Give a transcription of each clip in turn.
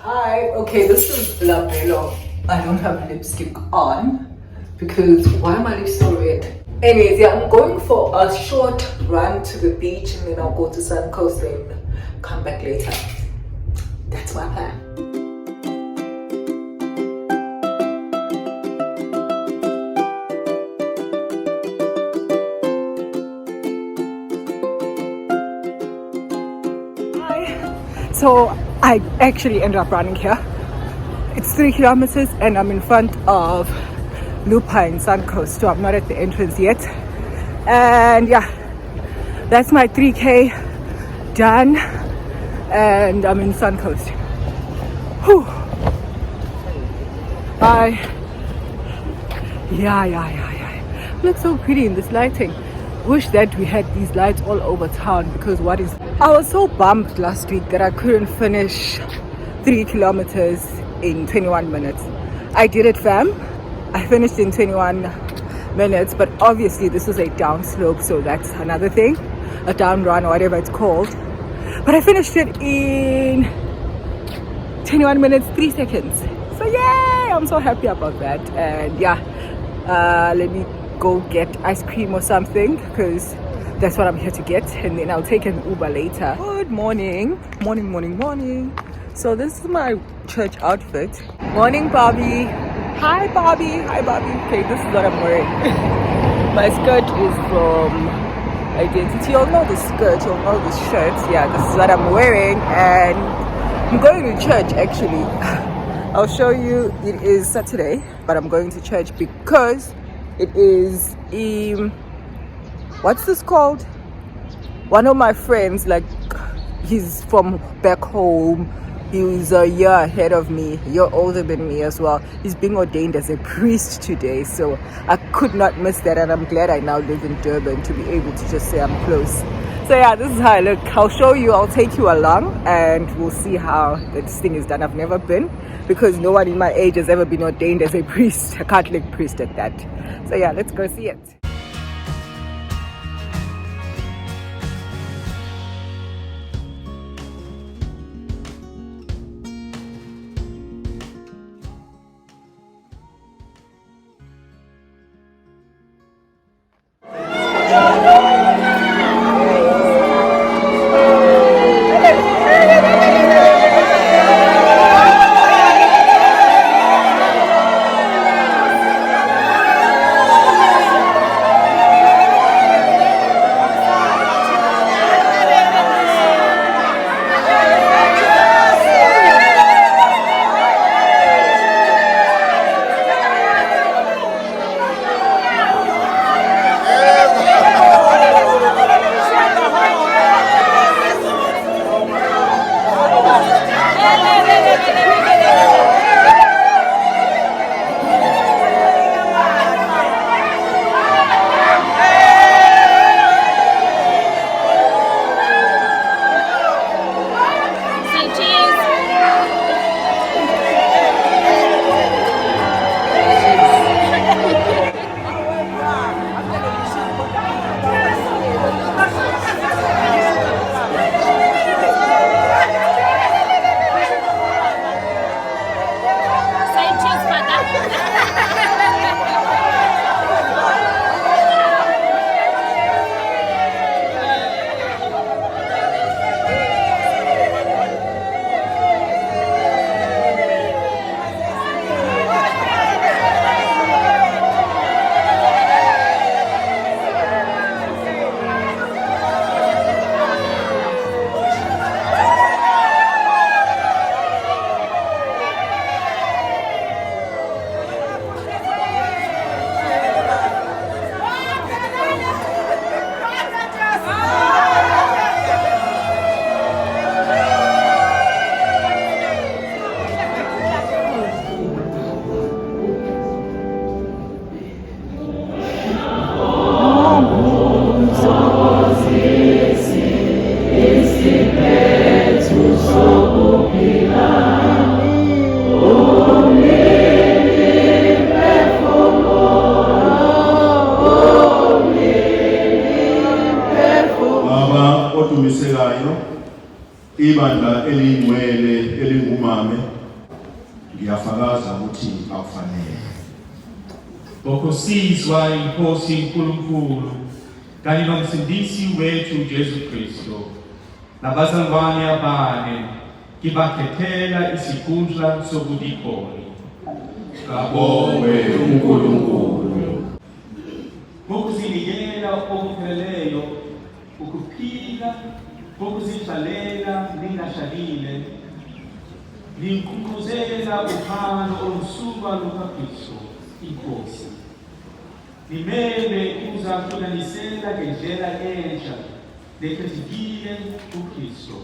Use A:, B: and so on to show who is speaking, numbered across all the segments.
A: Hi, okay, this is Labello. I don't have lipstick on because why are my lips so red? Anyways, yeah, I'm going for a short run to the beach and then I'll go to Sun Coast and come back later. That's my plan. So I actually ended up running here. It's 3 kilometers and I'm in front of Lupine Sun Coast, so I'm not at the entrance yet. And yeah, that's my 3K done and I'm in Sun Coast. Whew. Yeah. Looks so pretty in this lighting. Wish that we had these lights all over town because I was so bummed last week that I couldn't finish 3 kilometers in 21 minutes. I did it, fam. I finished in 21 minutes, but obviously this was a down slope, so that's another thing, a down run or whatever it's called. But I finished it in 21 minutes 3 seconds. So yay, I'm so happy about that. And yeah, let me go get ice cream or something because that's what I'm here to get, and then I'll take an Uber later. Good morning. So this is my church outfit. Morning, Bobby. Hi, Bobby. Okay, this is what I'm wearing. My skirt is from AsandaNtini. You'll know the skirt, you'll know the shirt. Yeah, this is what I'm wearing, and I'm going to church actually. I'll show you. It is Saturday, but I'm going to church because it is what's this called? One of my friends, like, he's from back home. He was a year ahead of me, a year older than me as well. He's being ordained as a priest today, so I could not miss that, and I'm glad I now live in Durban to be able to just say I'm close. So yeah, this is how I look. I'll show you, I'll take you along, and we'll see how this thing is done. I've never been, because no one in my age has ever been ordained as a priest, a Catholic priest at that. So yeah, let's go see it.
B: ibandla elingcwele elingumame ngiyafakaza ukuthi akufanele.
C: Ngokusizwa inkosi uNkulunkulu kanye nomsindisi wethu Jesu Kristu nabazalwane abane kibakhethela isikhundla sobudikoni.
B: Kabongwe uNkulunkulu.
C: Ngokuzinikela okupheleleyo, ukuphila, ngokuzidlalela ningashalile, ninkunkuzela uphalo olusuka lukaKristu inkosi. Nimele ukuzahlulanisela ngendlela entsha nekhethekile kuKristu.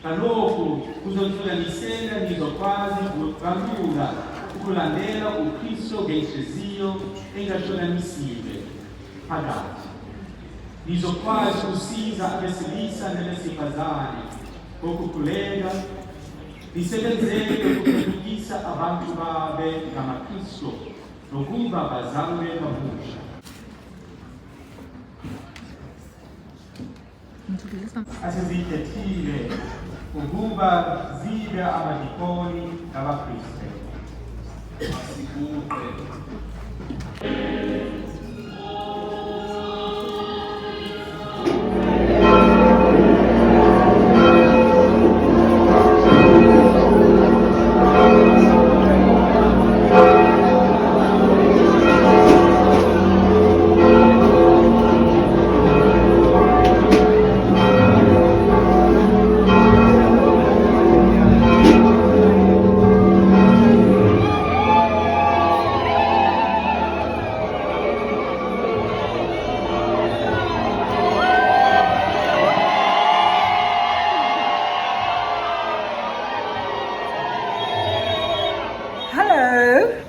C: Kalokhu kuzohlulanisela nizokwazi kalula ukulandela uKristu ngenhliziyo engahlulanisiwe phakathi. Nizokwazi ukusiza abesilisa nabesifazane ngokukhuleka, nisebenzele ukuthuthukisa abantu babe ngamaKristu nokuba bazalwe kabusha. Asizikhethile ukuba zibe abadikoni nabapriste. Masiguqe.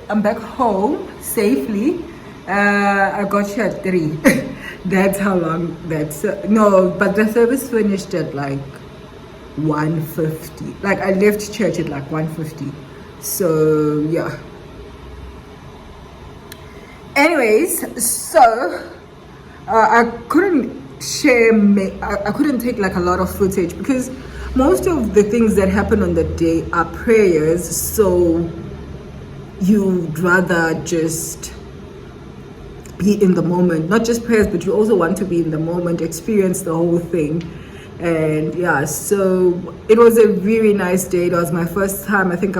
A: I'm back home safely. I got here at 3. That's how long that's no, but the service finished at like 1:50. Like I left church at like 1:50. So yeah. Anyways, so I couldn't I couldn't take like a lot of footage because most of the things that happen on the day are prayers, so you'd rather just be in the moment, not just prayers, but you also want to be in the moment, experience the whole thing. And yeah, so it was a very nice day. It was my first time, I think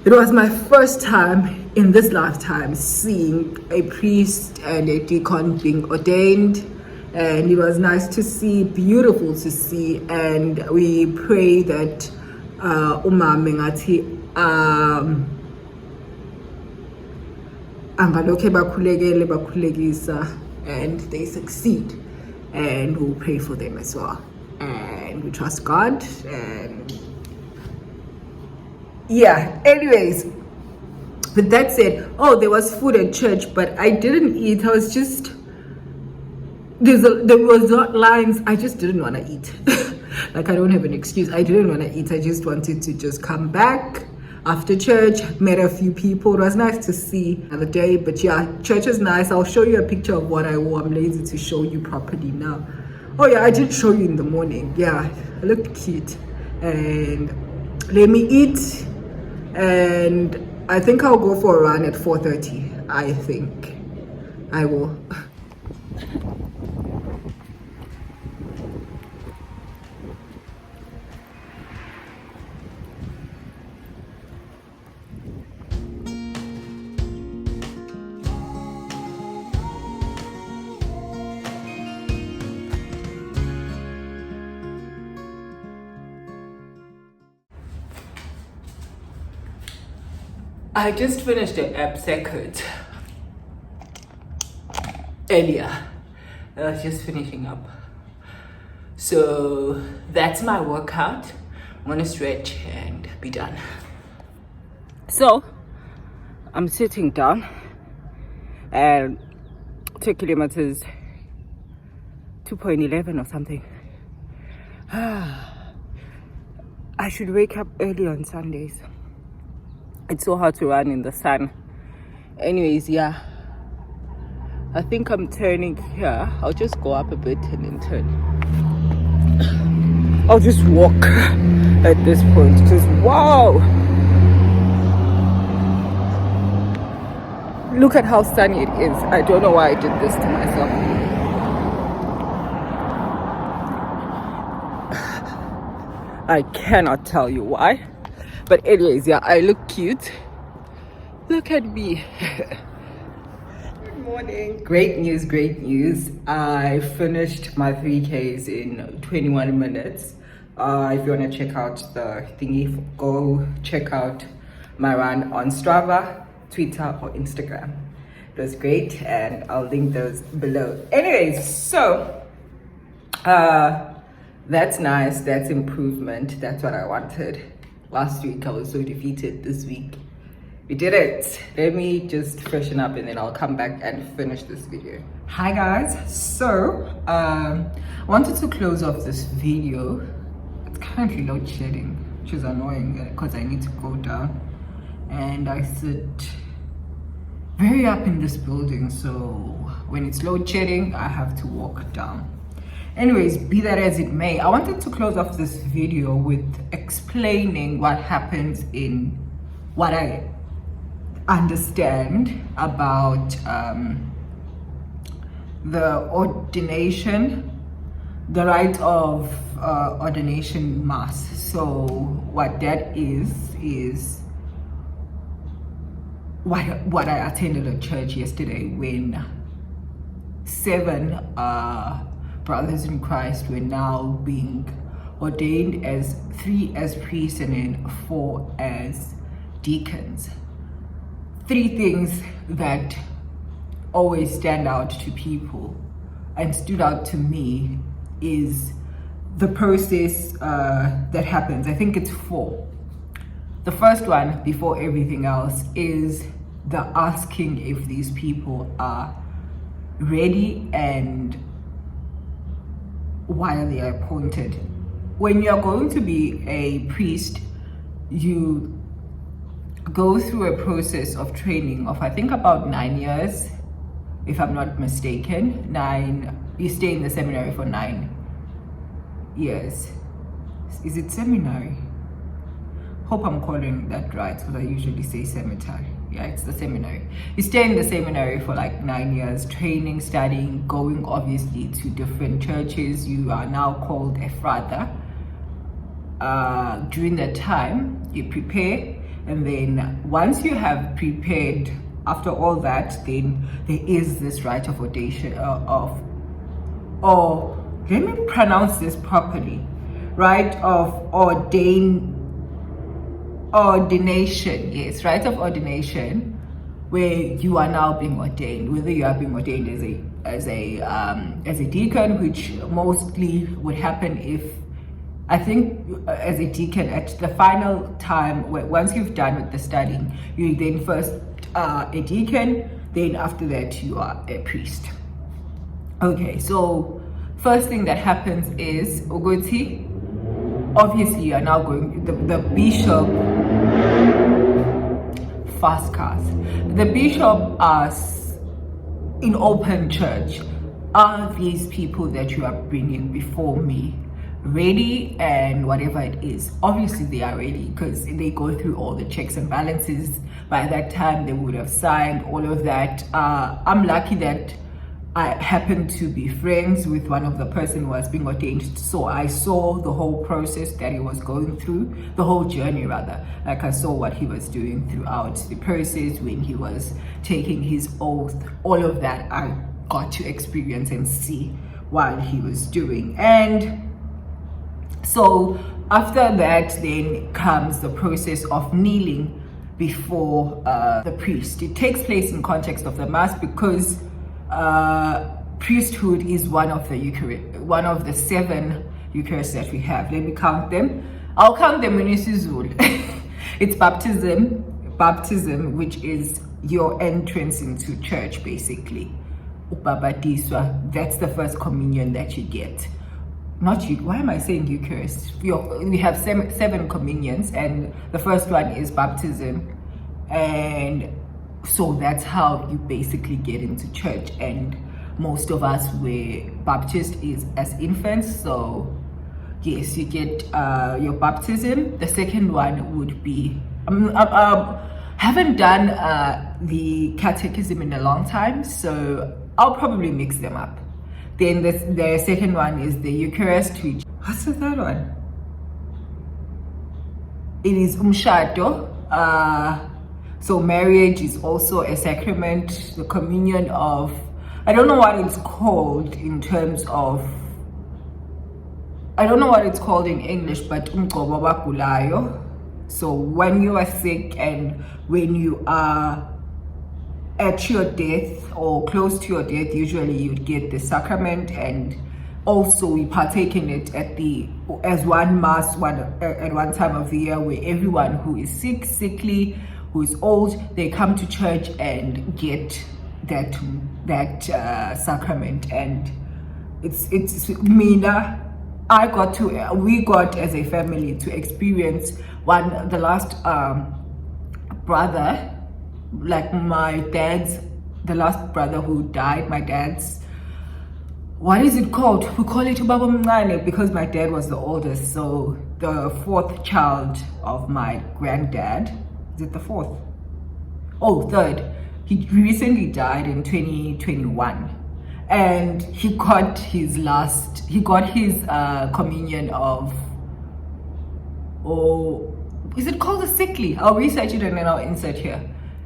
A: it was my first time in this lifetime seeing a priest and a deacon being ordained, and it was nice to see, beautiful to see. And we pray that angalokhe bakhulekisa and they succeed, and we'll pray for them as well, and we trust God. And yeah, anyways, with that said, there was food at church, but I didn't eat. I was just there was not lines. I just didn't want to eat. Like, I don't have an excuse. I didn't want to eat. I just wanted to just come back after church, met a few people. It was nice to see another day. But yeah, church is nice. I'll show you a picture of what I wore. I'm lazy to show you properly now. Oh yeah, I did show you in the morning. Yeah, I looked cute. And let me eat. And I think I'll go for a run at 4:30. I think I will. I just finished the app circuit earlier. I was just finishing up. So that's my workout. I'm gonna stretch and be done. So I'm sitting down and 2 kilometers, 2.11 or something. I should wake up early on Sundays. It's so hard to run in the sun. Anyways, yeah, I think I'm turning here. I'll just go up a bit and then turn. I'll just walk at this point. Because wow, look at how sunny it is. I don't know why I did this to myself. I cannot tell you why, but anyways, yeah, I look cute. Look at me. Good morning. Great news. I finished my 3Ks in 21 minutes. If you want to check out the thingy, go check out my run on Strava, Twitter, or Instagram. It was great, and I'll link those below. Anyways, so that's nice. That's improvement. That's what I wanted. Last week I was so defeated. This week we did it. Let me just freshen up and then I'll come back and finish this video. Hi guys. So I wanted to close off this video. It's currently load shedding, which is annoying because I need to go down, and I sit very up in this building, so when it's load shedding I have to walk down. Anyways, be that as it may, I wanted to close off this video with explaining what happens in what I understand about the ordination, the rite of ordination mass. So what that is what I attended at church yesterday when 7 brothers in Christ were now being ordained, as 3 as priests and then 4 as deacons. 3 things that always stand out to people and stood out to me is the process that happens. I think it's 4. The first one, before everything else, is the asking if these people are ready and why are they appointed. When you're going to be a priest, you go through a process of training of I think about 9 years, if I'm not mistaken. 9, you stay in the seminary for 9 years. Is it seminary? Hope I'm calling that right, because I usually say cemetery. Yeah, it's the seminary. You stay in the seminary for like 9 years, training, studying, going obviously to different churches. You are now called a father. During that time, you prepare, and then once you have prepared, after all that, then there is this rite of ordination let me pronounce this properly, rite of ordination. Yes, rite of ordination, where you are now being ordained, whether you are being ordained as a deacon, which mostly would happen if, I think, as a deacon at the final time, once you've done with the studying, you then first a deacon, then after that you are a priest. Okay, so first thing that happens is Ogoti. Obviously, you are now going, the bishop fast cast. The bishop asks in open church, are these people that you are bringing before me ready? And whatever it is, obviously they are ready because they go through all the checks and balances. By that time, they would have signed all of that. I'm lucky that I happened to be friends with one of the person who was being ordained, so I saw the whole process that he was going through, the whole journey rather. Like I saw what he was doing throughout the process, when he was taking his oath, all of that I got to experience and see while he was doing. And so after that then comes the process of kneeling before the priest. It takes place in context of the mass because priesthood is one of the one of the 7 Eucharists that we have. Let me count them. I'll count them in isiZulu. It's baptism, which is your entrance into church, basically. Ubabatiswa, that's the first communion that you get. Not you. Why am I saying Eucharist? We have 7 communions, and the first one is baptism, and so that's how you basically get into church. And most of us were Baptist as infants, so yes, you get your baptism. The second one would be haven't done the catechism in a long time, so I'll probably mix them up. Then the second one is the Eucharist. What's the third one? It is umshado. So marriage is also a sacrament. The communion of, I don't know what it's called in terms of, I don't know what it's called in English, but umqobo wagulayo. So when you are sick and when you are at your death or close to your death, usually you'd get the sacrament, and also we partake in it as one mass at one time of the year, where everyone who is sickly, who is old, they come to church and get that sacrament. And it's Mina. We got as a family to experience the last brother, like the last brother who died, my dad's, what is it called? We call it Ubaba Mncane because my dad was the oldest. So the fourth child of my granddad, is it the fourth? Oh, third. He recently died in 2021. And he got his communion of, is it called a sickly? I'll research it and then I'll insert here.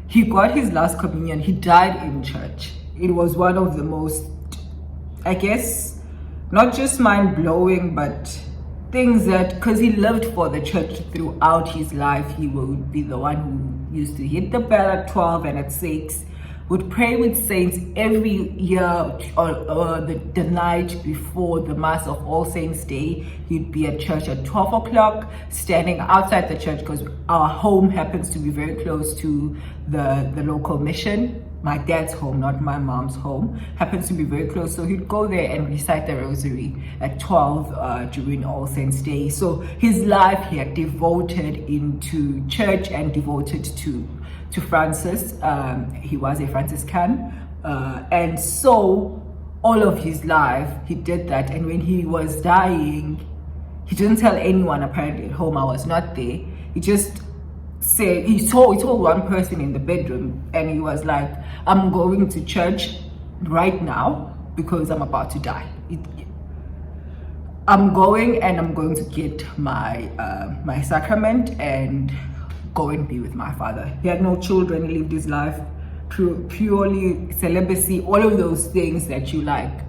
A: He got his last communion. He died in church. It was one of the most, I guess, not just mind-blowing, but things that, because he lived for the church throughout his life. He would be the one who used to hit the bell at 12 and at 6, would pray with saints every year, or the night before the Mass of All Saints Day. He'd be at church at 12 o'clock, standing outside the church, because our home happens to be very close to the local mission. My dad's home, not my mom's home, happens to be very close. So he'd go there and recite the rosary at 12 during All Saints Day. So his life he had devoted into church and devoted to Francis. He was a Franciscan, and so all of his life he did that. And when he was dying, he didn't tell anyone apparently at home. I was not there. He just said, he told one person in the bedroom, and he was like, I'm going to church right now because I'm about to die. I'm going and I'm going to get my my sacrament and go and be with my father. He had no children. He lived his life purely celibacy, all of those things that you like.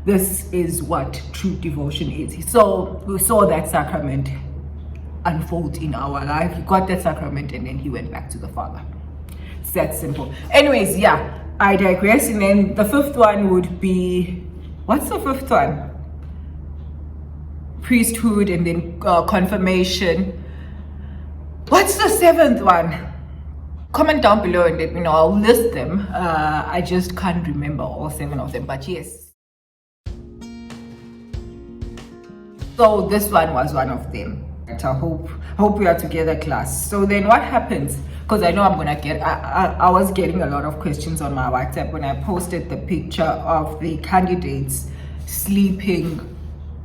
A: This is what true devotion is. So we saw that sacrament unfold in our life. He got that sacrament and then he went back to the Father. It's that simple. Anyways, yeah, I digress. And then the fifth one would be, what's the fifth one? Priesthood, and then confirmation. What's the seventh one? Comment down below and let me know. I'll list them. I just can't remember all 7 of them, but yes. So this one was one of them. I hope we are together, class. So then what happens? Because I know I'm gonna get, I was getting a lot of questions on my WhatsApp when I posted the picture of the candidates sleeping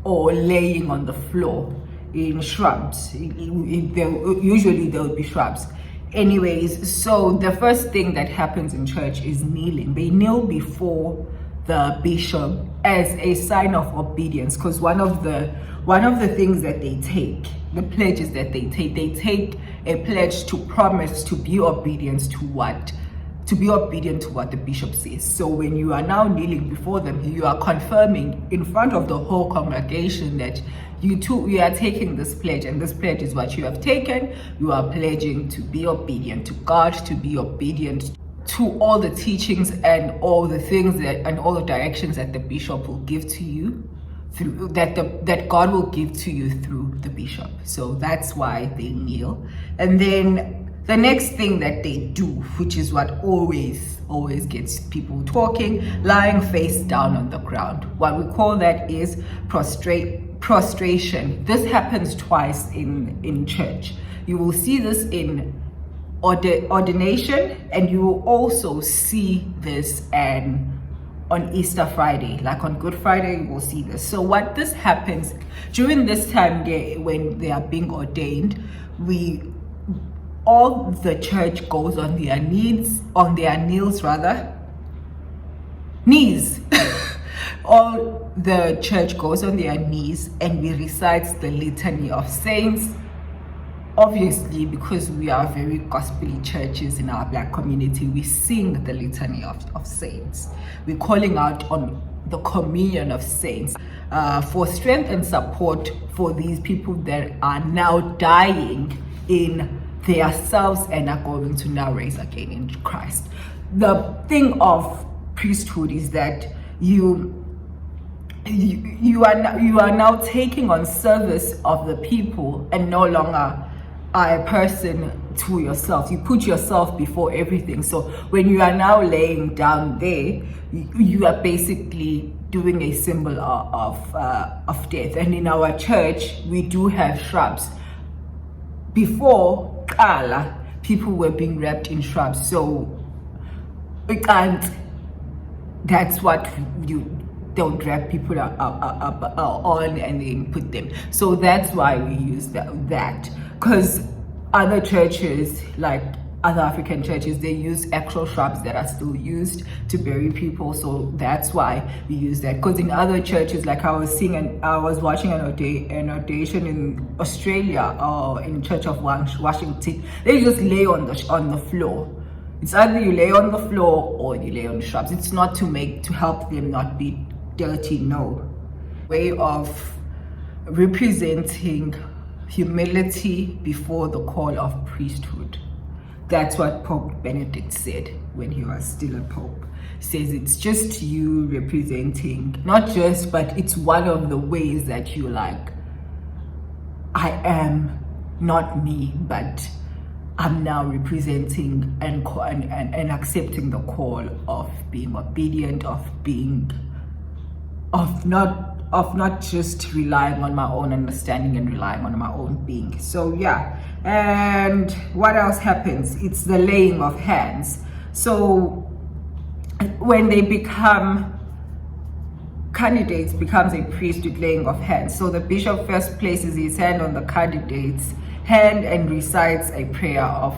A: or laying on the floor in shrubs. Usually there would be shrubs. Anyways, so the first thing that happens in church is kneeling. They kneel before the bishop as a sign of obedience, because one of the things that they take, the pledges that they take a pledge to promise to be obedient to what the bishop says. So when you are now kneeling before them, you are confirming in front of the whole congregation that you are taking this pledge, and this pledge is what you have taken. You are pledging to be obedient to God, to be obedient to all the teachings and all the things and all the directions that the bishop will give to you, through that God will give to you through the bishop. So that's why they kneel. And then the next thing that they do, which is what always gets people talking, lying face down on the ground. What we call that is prostration. This happens twice in church. You will see this in ordination, and you will also see this in on Easter Friday, like on Good Friday, we'll see this. So what this happens during this time when they are being ordained, all the church goes on their knees. All the church goes on their knees and we recite the litany of saints. Obviously, because we are very gospely churches in our Black community, we sing the litany of saints. We're calling out on the communion of saints for strength and support for these people that are now dying in themselves and are going to now rise again in Christ. The thing of priesthood is that you are now taking on service of the people and no longer are a person to yourself. You put yourself before everything. So when you are now laying down there, you are basically doing a symbol of death. And in our church, we do have shrubs. Before Kala, people were being wrapped in shrubs. So we can't. That's what you don't wrap people up on and then put them. So that's why we use that. Because other churches, like other African churches, they use actual shrubs that are still used to bury people. So that's why we use that. Because in other churches, like I was watching an ordination in Australia or in Church of Washington, they just lay on the floor. It's either you lay on the floor or you lay on the shrubs. It's not to help them not be dirty, no. Way of representing humility before the call of priesthood. That's what Pope Benedict said when he was still a pope. Says it's just you representing, not just, but it's one of the ways that you like, I am not me, but I'm now representing and accepting the call of being obedient, of not just relying on my own understanding and relying on my own being. So yeah, and what else happens? It's the laying of hands. So when they become candidates, becomes a priest with laying of hands. So the bishop first places his hand on the candidate's hand and recites a prayer of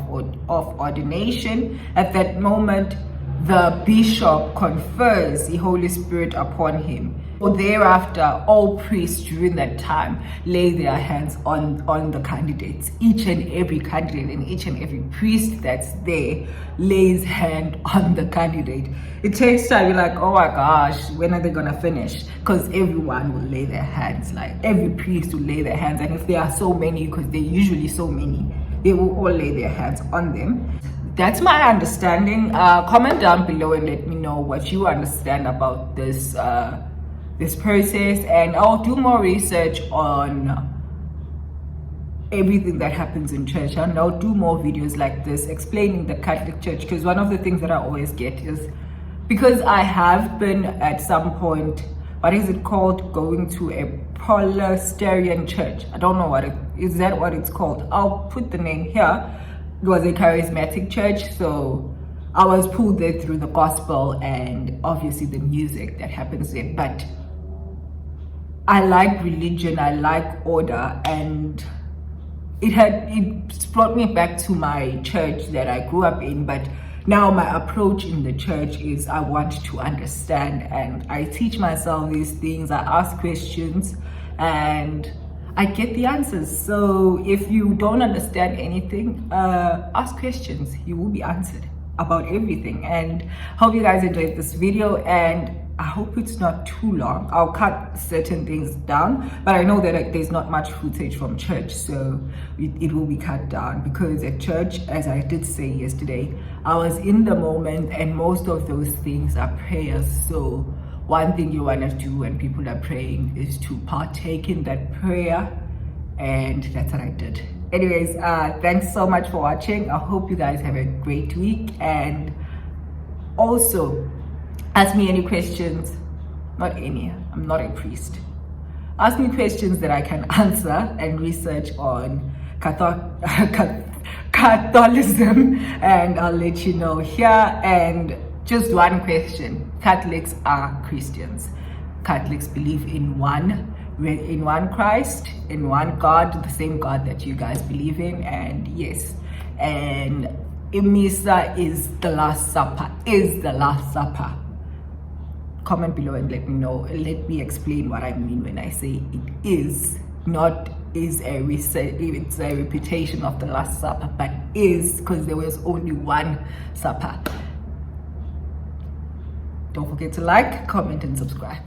A: ordination. At that moment, the bishop confers the Holy Spirit upon him. So thereafter, all priests during that time lay their hands on the candidates. Each and every candidate and each and every priest that's there lays hand on the candidate. It takes time. You're like, oh my gosh, when are they gonna finish? Because everyone will lay their hands. Like every priest will lay their hands, and if there are so many, because they're usually so many, they will all lay their hands on them. That's my understanding. Comment down below and let me know what you understand about this process, and I'll do more research on everything that happens in church, and I'll do more videos like this explaining the Catholic Church. Because one of the things that I always get is, because I have been at some point, what is it called, going to a Prostration church. I don't know what is that what it's called. I'll put the name here. It was a charismatic church, so I was pulled there through the gospel and obviously the music that happens there. But I like religion, I like order, and it brought me back to my church that I grew up in. But now my approach in the church is I want to understand, and I teach myself these things. I ask questions and I get the answers. So if you don't understand anything, ask questions. You will be answered about everything. And hope you guys enjoyed this video, and I hope it's not too long. I'll cut certain things down, but I know that there's not much footage from church, so it will be cut down, because at church, as I did say yesterday, I was in the moment, and most of those things are prayers. So one thing you want to do when people are praying is to partake in that prayer, and that's what I did. Anyways, thanks so much for watching. I hope you guys have a great week, and also ask me any questions. Not any, I'm not a priest. Ask me questions that I can answer and research on Catholicism, and I'll let you know here. And just one question. Catholics are Christians. Catholics believe in one Christ, in one God, the same God that you guys believe in. And yes, and Misa is the Last Supper, Comment below and let me know. Let me explain what I mean when I say it is, not is it's a reputation of the Last Supper, but is because there was only one supper. Don't forget to like, comment, and subscribe.